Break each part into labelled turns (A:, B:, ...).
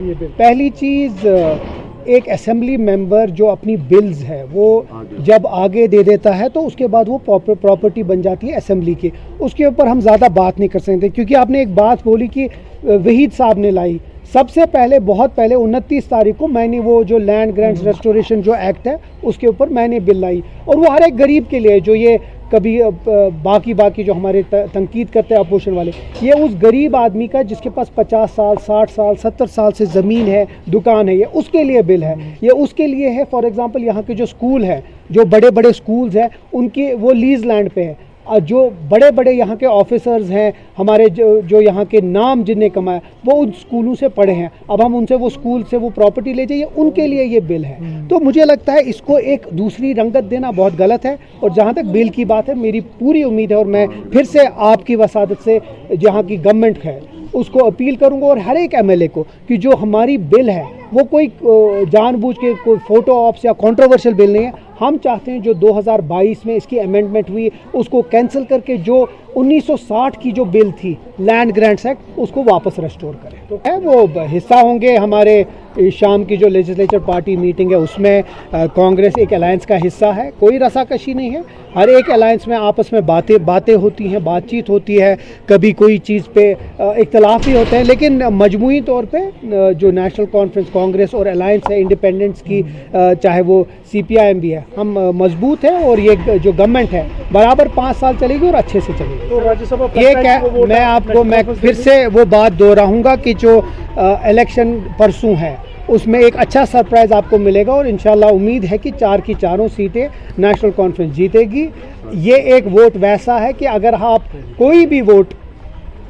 A: पहली चीज़, एक assembly member जो अपनी बिल्स है वो जब आगे दे देता है तो उसके बाद वो प्रॉपर्टी बन जाती है असेंबली की। उसके ऊपर हम ज़्यादा बात नहीं कर सकते, क्योंकि आपने एक बात बोली कि वहीद साहब ने लाई। सबसे पहले, बहुत पहले 29 तारीख को मैंने वो जो लैंड ग्रांट्स रेस्टोरेशन जो एक्ट है उसके ऊपर मैंने बिल लाई, और वो हर एक गरीब के लिए, जो ये कभी बाकी जो हमारे तनकीद करते हैं अपोजिशन वाले, ये उस गरीब आदमी का जिसके पास 50 साल 60 साल 70 साल से ज़मीन है, दुकान है, ये उसके लिए बिल है। ये उसके लिए है, फॉर एग्ज़ाम्पल यहाँ के जो स्कूल हैं, जो बड़े बड़े स्कूल्स हैं, उनके वो लीज़ लैंड पे है। जो बड़े बड़े यहाँ के ऑफिसर्स हैं हमारे, जो यहाँ के नाम जिनने कमाए, वो उन स्कूलों से पढ़े हैं। अब हम उनसे वो स्कूल से वो प्रॉपर्टी ले जाइए, उनके लिए ये बिल है। तो मुझे लगता है इसको एक दूसरी रंगत देना बहुत गलत है। और जहाँ तक बिल की बात है, मेरी पूरी उम्मीद है, और मैं फिर से आपकी वसादत से जहाँ की गवर्नमेंट है उसको अपील करूँगा, और हर एक MLA को, कि जो हमारी बिल है वो कोई जानबूझ के कोई फ़ोटो ऑप्स या कंट्रोवर्शियल बिल नहीं है। हम चाहते हैं जो 2022 में इसकी अमेंडमेंट हुई उसको कैंसिल करके जो 1960 की जो बिल थी लैंड ग्रांट्स एक्ट, उसको वापस रेस्टोर करें। तो है वो हिस्सा होंगे हमारे शाम की जो लेजिस्लेचर पार्टी मीटिंग है, उसमें कांग्रेस एक अलायंस का हिस्सा है। कोई रसाकशी नहीं है, हर एक अलायंस में आपस में बातें होती हैं, बातचीत होती है, कभी कोई चीज़ पे इख्तलाफ भी होते हैं, लेकिन मजमूई तौर पे जो नेशनल कॉन्फ्रेंस कांग्रेस और अलायंस है इंडिपेंडेंट्स की, चाहे वो CPIM भी है, हम मजबूत हैं, और ये जो गवर्नमेंट है बराबर 5 साल चलेगी और अच्छे से चलेगी।
B: तो राज्यसभा
A: ये क्या, मैं फिर से वो बात दोहराऊंगा कि जो इलेक्शन परसों है उसमें एक अच्छा सरप्राइज़ आपको मिलेगा, और इंशाल्लाह उम्मीद है कि 4 की चारों सीटें नेशनल कॉन्फ्रेंस जीतेगी। ये एक वोट वैसा है कि अगर आप कोई भी वोट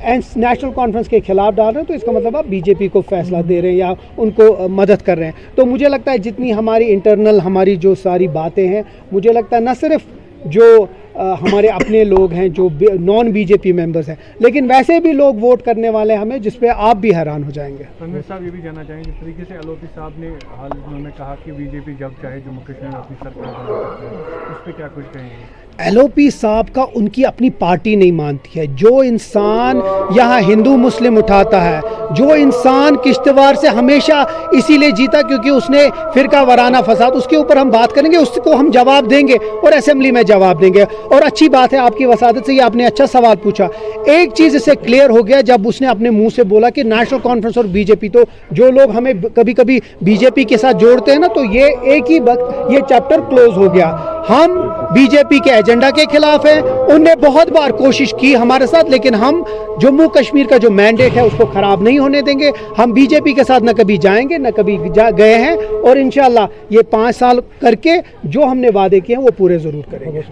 A: नेशनल कॉन्फ्रेंस के खिलाफ डाल रहे हैं तो इसका मतलब आप BJP को फैसला दे रहे हैं या उनको मदद कर रहे हैं। तो मुझे लगता है जितनी हमारी इंटरनल हमारी जो सारी बातें हैं, मुझे लगता है न सिर्फ जो हमारे अपने लोग हैं जो नॉन BJP मेंबर्स हैं, लेकिन वैसे भी लोग वोट करने वाले हैं हमें, जिस पे आप भी हैरान हो जाएंगे।
B: तनवीर साहब ये भी जानना चाहेंगे, जिस तरीके से LOP साहब ने हाल उन्होंने कहा कि BJP जब चाहे जम्मू कश्मीर में अपनी सरकार बना सकते हैं, उस पर क्या कुछ कहेंगे?
A: LOP साहब का उनकी अपनी पार्टी नहीं मानती है। जो इंसान यहाँ हिंदू मुस्लिम उठाता है, जो इंसान किश्तवाड़ से हमेशा इसीलिए जीता क्योंकि उसने फिरका वराना फसाद, उसके ऊपर हम बात करेंगे, उसको हम जवाब देंगे और असेंबली में जवाब देंगे। और अच्छी बात है आपकी वसादत से, ये आपने अच्छा सवाल पूछा। एक चीज़ इससे क्लियर हो गया जब उसने अपने मुंह से बोला कि नेशनल कॉन्फ्रेंस और BJP, तो जो लोग हमें कभी कभी BJP के साथ जोड़ते हैं ना, तो ये एक ही वक्त ये चैप्टर क्लोज हो गया। हम BJP के एजेंडा के खिलाफ हैं, उनने बहुत बार कोशिश की हमारे साथ, लेकिन हम जम्मू कश्मीर का जो मैंडेट है उसको खराब नहीं होने देंगे। हम BJP के साथ न कभी जाएंगे न कभी गए हैं, और इंशाल्लाह ये 5 साल करके जो हमने वादे किए हैं वो पूरे ज़रूर करेंगे।